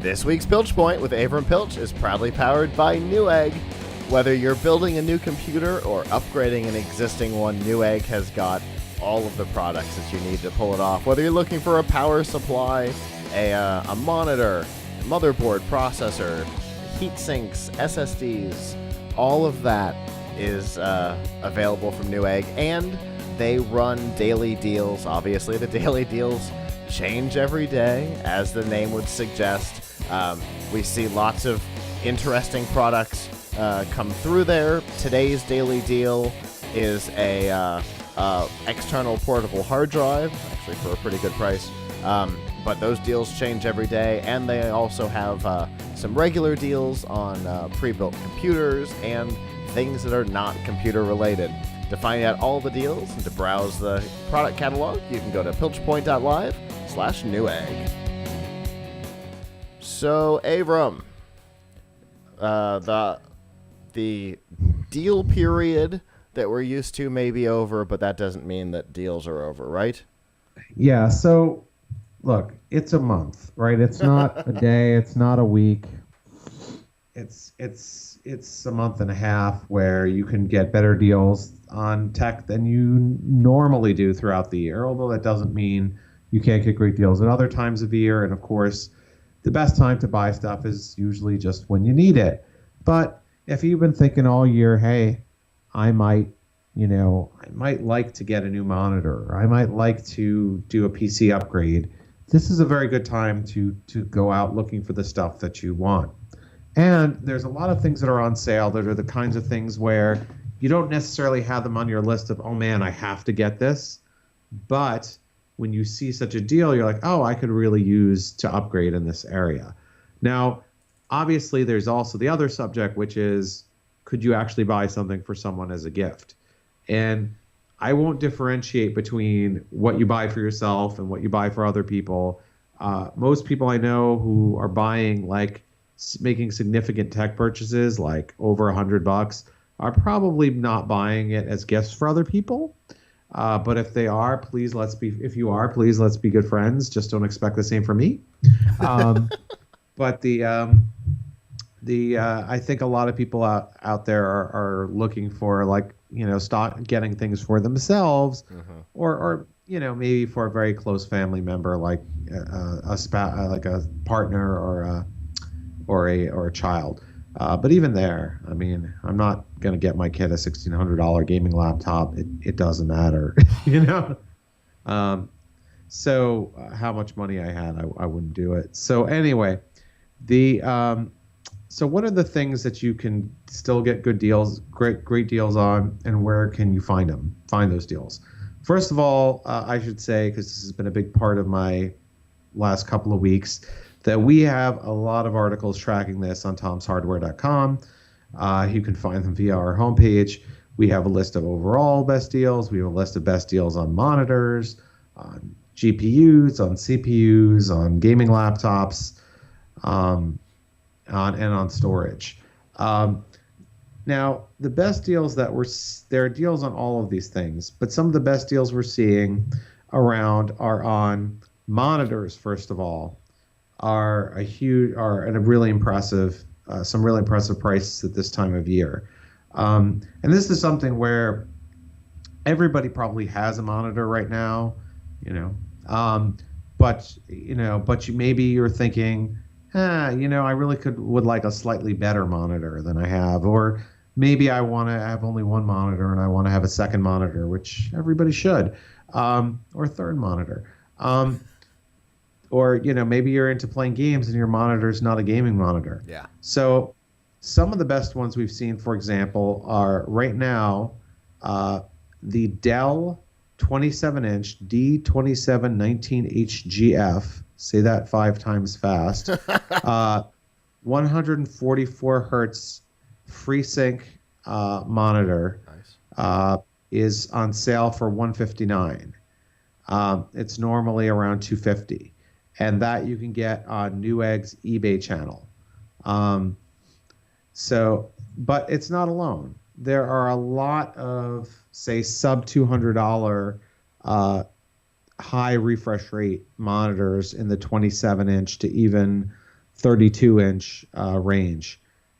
This week's Piltch Point with Avram Piltch is proudly powered by Newegg. Whether you're building a new computer or upgrading an existing one, Newegg has got all of the products that you need to pull it off. Whether you're looking for a power supply, a monitor, a motherboard, processor, heat sinks, SSDs, all of that is available from Newegg, and they run daily deals. Obviously, the daily deals change every day, as the name would suggest. We see lots of interesting products come through there. Today's daily deal is a external portable hard drive, actually for a pretty good price. But those deals change every day, and they also have some regular deals on pre-built computers and things that are not computer related. To find out all the deals and to browse the product catalog, you can go to pilchpoint.live/Newegg. So, Avram, the deal period that we're used to may be over, but that doesn't mean that deals are over, right? Yeah, so look, it's a month, right? It's not a day, it's not a week. It's a month and a half where you can get better deals on tech than you normally do throughout the year, although that doesn't mean you can't get great deals at other times of the year. And of course, the best time to buy stuff is usually just when you need it. But if you've been thinking all year, hey, I might like to get a new monitor, or I might like to do a PC upgrade, this is a very good time to go out looking for the stuff that you want. And there's a lot of things that are on sale that are the kinds of things where you don't necessarily have them on your list of, oh man, I have to get this. But when you see such a deal, you're like, oh, I could really use to upgrade in this area. Now, obviously, there's also the other subject, which is, could you actually buy something for someone as a gift? And I won't differentiate between what you buy for yourself and what you buy for other people. Most people I know who are buying, like making significant tech purchases, like over $100, are probably not buying it as gifts for other people. But if they are, please let's be good friends. Just don't expect the same from me. But I think a lot of people out there are looking for getting things for themselves, or maybe for a very close family member, like a partner or a child. But even there, I mean, I'm not going to get my kid a $1,600 gaming laptop. It doesn't matter, So how much money I had, I wouldn't do it. So anyway, so what are the things that you can still get good deals, great deals on, and where can you find those deals? First of all, I should say, because this has been a big part of my last couple of weeks, that we have a lot of articles tracking this on tomshardware.com. You can find them via our homepage. We have a list of overall best deals. We have a list of best deals on monitors, on GPUs, on CPUs, on gaming laptops, and on storage. Now, the best deals there are deals on all of these things, but some of the best deals we're seeing around are on monitors. First of all, are at a really impressive, some really impressive prices at this time of year. And this is something where everybody probably has a monitor right now, but maybe you're thinking, I really would like a slightly better monitor than I have, or maybe I want to have only one monitor and I want to have a second monitor, which everybody should, or a third monitor. Or, maybe you're into playing games and your monitor is not a gaming monitor. Yeah. So some of the best ones we've seen, for example, are right now the Dell 27-inch D2719HGF. Say that 5 times fast. 144 hertz FreeSync monitor. Nice. Is on sale for $159. It's normally around $250, and that you can get on Newegg's eBay channel. But it's not alone. There are a lot of, say, sub $200 high refresh rate monitors in the 27-inch to even 32-inch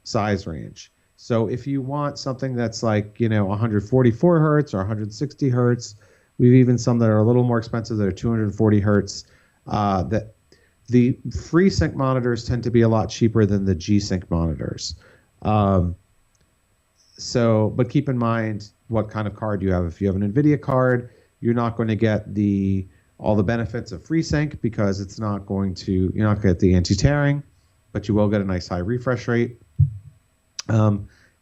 size range. So if you want something that's like, 144 hertz or 160 hertz, we've even some that are a little more expensive that are 240 hertz. That the FreeSync monitors tend to be a lot cheaper than the G-Sync monitors. But keep in mind what kind of card you have. If you have an NVIDIA card, you're not going to get all the benefits of FreeSync because you're not going to get the anti-tearing, but you will get a nice high refresh rate.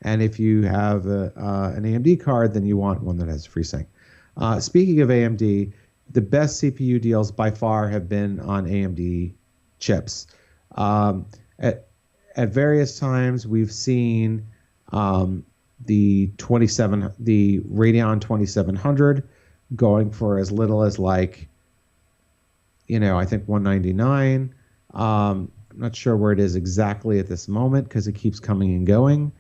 And if you have an AMD card, then you want one that has FreeSync. Speaking of AMD, the best CPU deals by far have been on AMD chips. At various times, we've seen the Radeon 2700 going for as little as I think 199. I'm not sure where it is exactly at this moment because it keeps coming and going.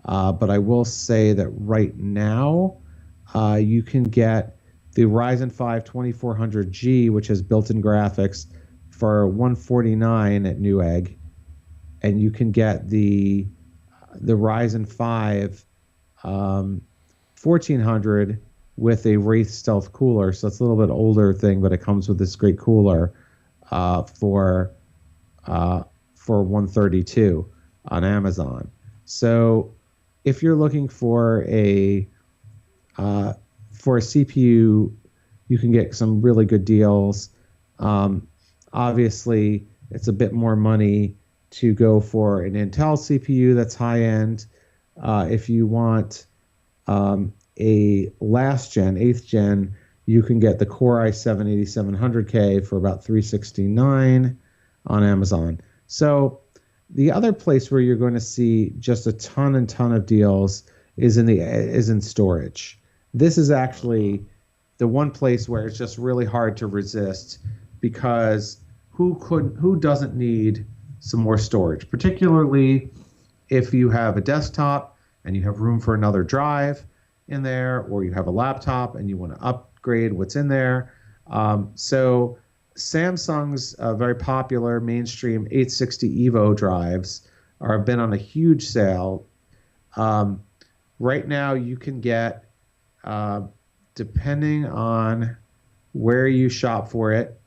But I will say that right now, you can get the Ryzen 5 2400G, which has built-in graphics, for $149 at Newegg, and you can get the Ryzen 5 1400 with a Wraith Stealth cooler. So it's a little bit older thing, but it comes with this great cooler for $132 on Amazon. So if you're looking for a CPU, you can get some really good deals. Obviously, it's a bit more money to go for an Intel CPU that's high end. If you want a last gen, 8th gen, you can get the Core i7 8700K for about $369 on Amazon. So the other place where you're going to see just a ton of deals is in storage. This is actually the one place where it's just really hard to resist, because who doesn't need some more storage, particularly if you have a desktop and you have room for another drive in there, or you have a laptop and you want to upgrade what's in there. So Samsung's very popular mainstream 860 EVO drives have been on a huge sale. Right now you can get, depending on where you shop for it,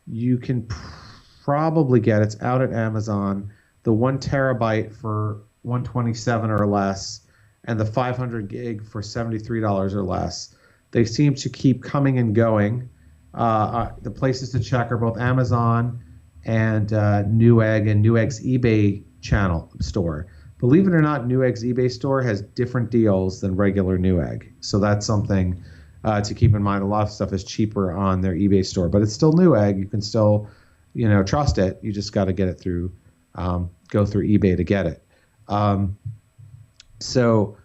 you can probably get, it's out at Amazon, the 1 terabyte for $127 or less, and the 500 gig for $73 or less. They seem to keep coming and going. The places to check are both Amazon and Newegg and Newegg's eBay store. Believe it or not, Newegg's eBay store has different deals than regular Newegg. So that's something to keep in mind. A lot of stuff is cheaper on their eBay store, but it's still Newegg. You can still, trust it. You just got to get it through, go through eBay to get it. So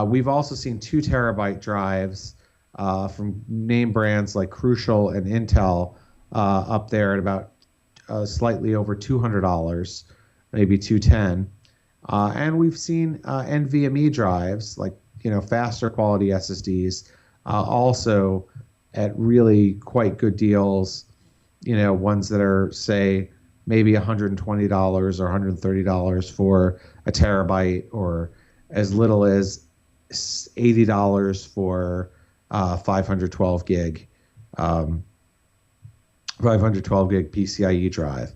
we've also seen 2 terabyte drives from name brands like Crucial and Intel up there at about slightly over $200, maybe $210. And we've seen NVMe drives, like faster quality SSDs, also at really quite good deals. Ones that are, say, maybe $120 or $130 for a terabyte, or as little as $80 for 512 gig 512 gig PCIe drive.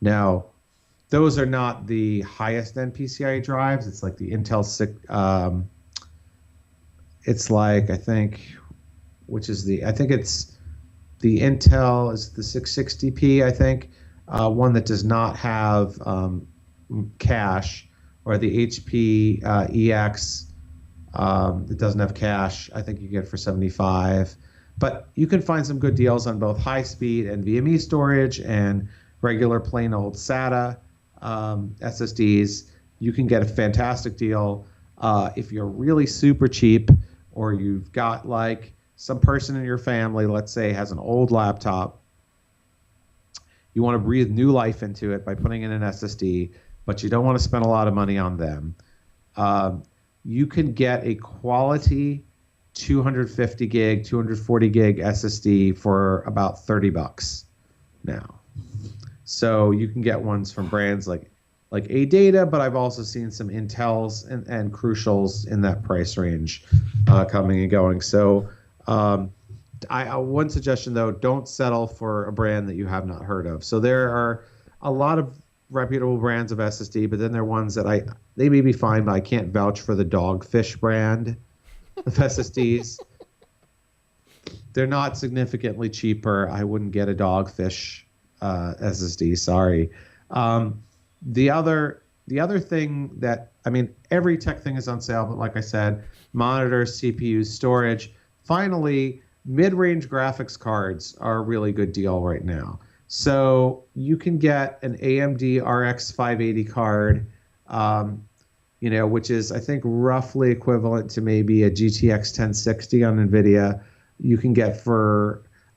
Now, those are not the highest end PCIe drives. It's like the Intel 6. It's like, I think it's the Intel is the 660p. I think one that does not have cache, or the HP EX that doesn't have cache. I think you get for $75. But you can find some good deals on both high-speed NVMe storage and regular plain old SATA SSDs. You can get a fantastic deal if you're really super cheap, or you've got like some person in your family, let's say, has an old laptop. You want to breathe new life into it by putting in an SSD, but you don't want to spend a lot of money on them. You can get a quality 250 gig, 240 gig SSD for about $30 now. So you can get ones from brands like AData, but I've also seen some Intels and Crucials in that price range coming and going. So one suggestion, though, don't settle for a brand that you have not heard of. So there are a lot of reputable brands of SSD, but then there are ones that they may be fine, but I can't vouch for the Dogfish brand of SSDs. They're not significantly cheaper. I wouldn't get a Dogfish SSD. Sorry. The other thing that, I mean, every tech thing is on sale, but like I said, monitors, CPUs, storage. Finally, mid-range graphics cards are a really good deal right now. So you can get an AMD RX 580 card, which is, I think, roughly equivalent to maybe a GTX 1060 on NVIDIA. You can get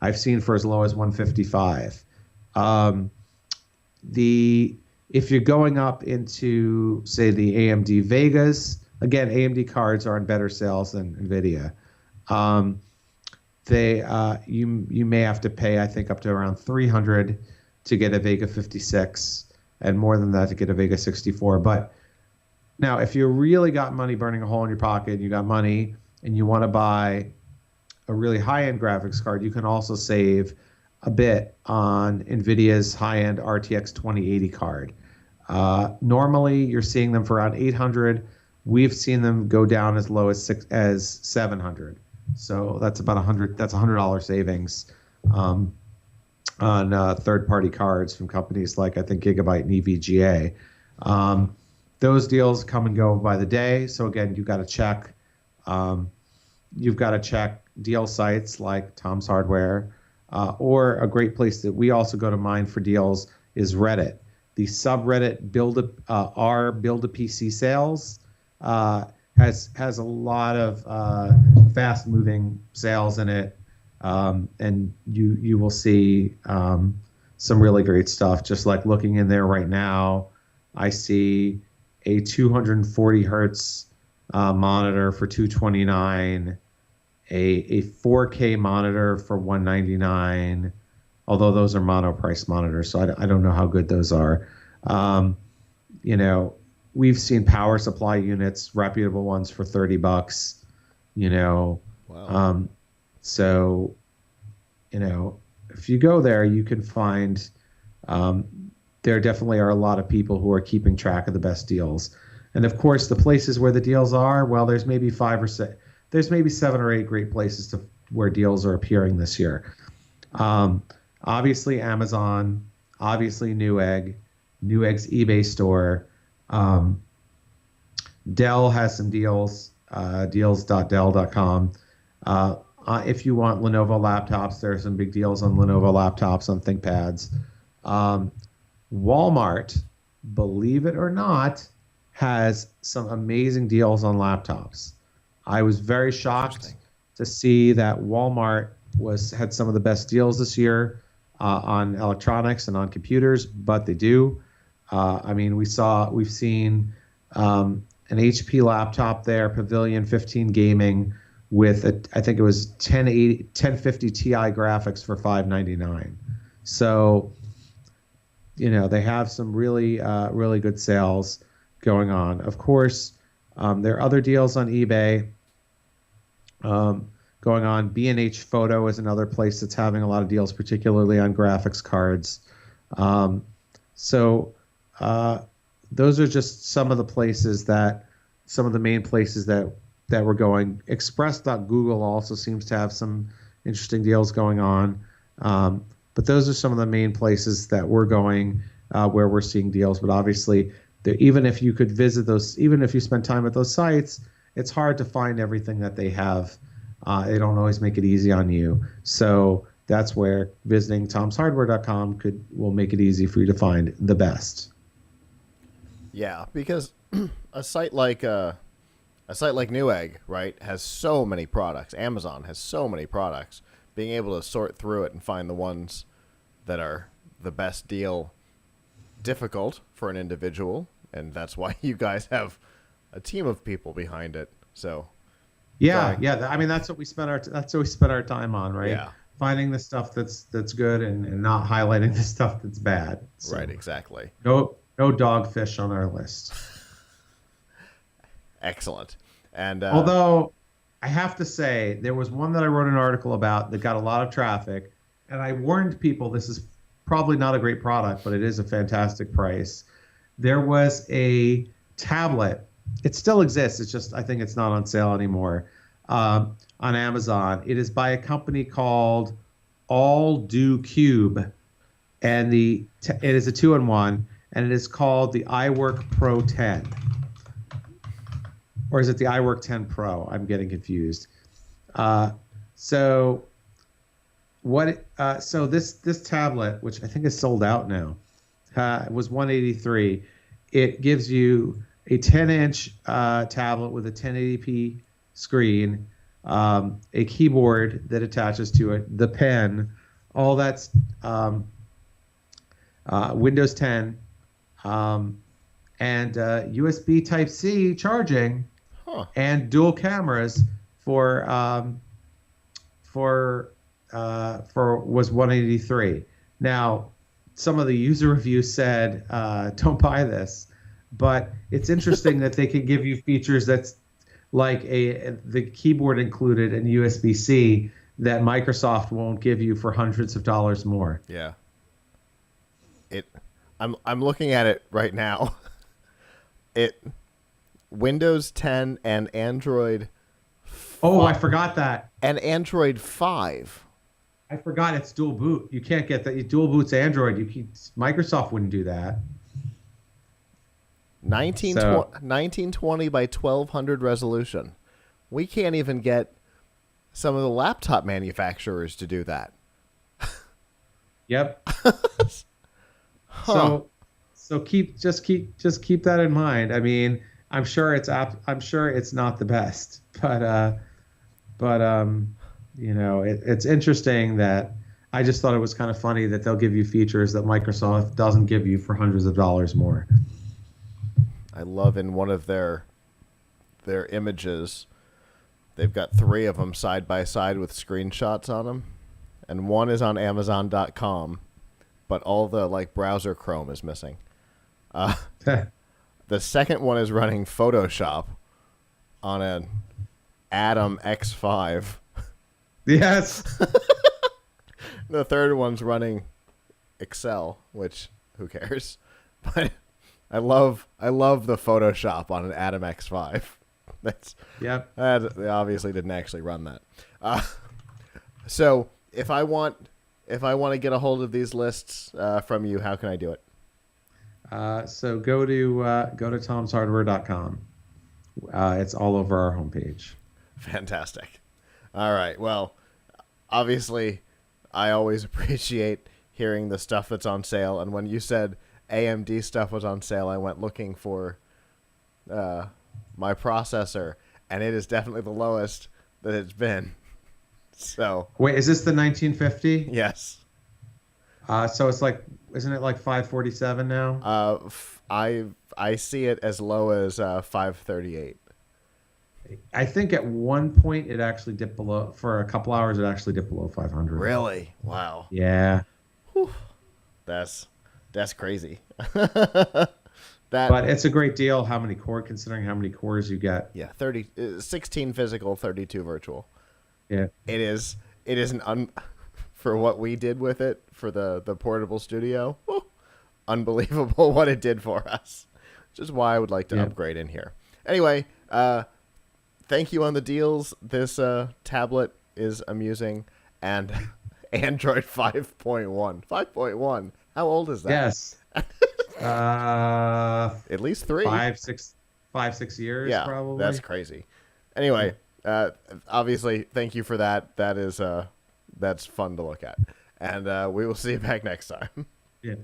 I've seen for as low as 155. If you're going up into, say, the AMD Vegas, again, AMD cards are on better sales than NVIDIA. You may have to pay, I think, up to around $300 to get a Vega 56, and more than that to get a Vega 64. But now, if you really got money burning a hole in your pocket, you got money, and you want to buy a really high-end graphics card, you can also save a bit on NVIDIA's high-end RTX 2080 card. Normally, you're seeing them for around $800. We've seen them go down as low as $700. So that's about $100. That's $100 savings on third-party cards from companies like, I think, Gigabyte and EVGA. Those deals come and go by the day. So again, you've got to check. You've got to check deal sites like Tom's Hardware, or a great place that we also go to mine for deals is Reddit. The subreddit Build a PC sales has a lot of fast-moving sales in it, and you will see some really great stuff. Just like looking in there right now, I see a 240 hertz monitor for $229, a 4K monitor for $199. Although those are mono price monitors, so I don't know how good those are. We've seen power supply units, reputable ones, for $30. Wow. So, if you go there, you can find there definitely are a lot of people who are keeping track of the best deals. And of course, the places where the deals are, well, there's maybe 7 or 8 great places where deals are appearing this year. Obviously Amazon, obviously Newegg's eBay store. Dell has some deals, deals.dell.com. If you want Lenovo laptops, there are some big deals on Lenovo laptops, on ThinkPads. Walmart, believe it or not, has some amazing deals on laptops. I was very shocked to see that Walmart had some of the best deals this year on electronics and on computers, but they do. We've seen an HP laptop there, Pavilion 15 Gaming, with I think it was 1050 Ti graphics for $599. So, they have some really really good sales going on. Of course, there are other deals on eBay going on. B&H Photo is another place that's having a lot of deals, particularly on graphics cards. Those are just some of the main places that we're going. Express.Google also seems to have some interesting deals going on. But those are some of the main places that we're going where we're seeing deals. But obviously, even if you could visit those, even if you spend time at those sites, it's hard to find everything that they have. They don't always make it easy on you. So that's where visiting tomshardware.com will make it easy for you to find the best. Yeah, because a site like Newegg, right, has so many products. Amazon has so many products. Being able to sort through it and find the ones that are the best deal, difficult for an individual, and that's why you guys have a team of people behind it. So yeah. I mean, that's what we spend our time on, right? Yeah. finding the stuff that's good and not highlighting the stuff that's bad. So Right, exactly. no dogfish on our list. Excellent. And Although I have to say, there was one that I wrote an article about that got a lot of traffic, and I warned people this is probably not a great product, but it is a fantastic price. There was a tablet. It still exists. It's just I think it's not on sale anymore on Amazon. It is by a company called All Do Cube, and it is a 2-in-1, and it is called the iWork Pro 10. Or is it the iWork 10 Pro? I'm getting confused. So this tablet, which I think is sold out now, was $183. It gives you a 10-inch tablet with a 1080p screen, a keyboard that attaches to it, the pen, all that's Windows 10, and USB Type-C charging. huh. And dual cameras for was 183. Now, some of the user reviews said don't buy this, but it's interesting that they could give you features that's like the keyboard included and USB-C that Microsoft won't give you for hundreds of dollars more. Yeah. I'm looking at it right now. Windows 10 and Android. Oh, I forgot that. And Android 5. I forgot it's dual boot. You can't get that. Dual boot's Android. Microsoft wouldn't do that. 1920 by 1200 resolution. We can't even get some of the laptop manufacturers to do that. Yep. Huh. So keep that in mind. I mean, I'm sure it's not the best, but it's interesting that I just thought it was kind of funny that they'll give you features that Microsoft doesn't give you for hundreds of dollars more. I love in one of their images, they've got 3 of them side by side with screenshots on them, and one is on Amazon.com, but all the browser Chrome is missing. The second one is running Photoshop on an Atom X5. Yes. The third one's running Excel, which who cares? But I love the Photoshop on an Atom X5. They obviously didn't actually run that. So if I want to get a hold of these lists from you, how can I do it? So go to tomshardware.com. It's all over our homepage. Fantastic. All right. Well, obviously, I always appreciate hearing the stuff that's on sale. And when you said AMD stuff was on sale, I went looking for my processor, and it is definitely the lowest that it's been. So wait, is this the 1950? Yes. So it's isn't it like 547 now? I see it as low as 538. I think at one point it actually dipped below, for a couple hours it actually dipped below 500. Really? Wow. Yeah. Whew. That's crazy. But it's a great deal. Considering how many cores you get. Yeah, 16 physical, 32 virtual. Yeah. It is for what we did with it for the portable studio. Whew, unbelievable what it did for us. Which is why I would like to upgrade in here. Anyway, thank you on the deals. This tablet is amusing, and Android 5.1. 5.1. How old is that? Yes. At least 3. 5-6 years. Yeah, probably. That's crazy. Anyway, obviously, thank you for that. That is that's fun to look at, and we will see you back next time. Yeah.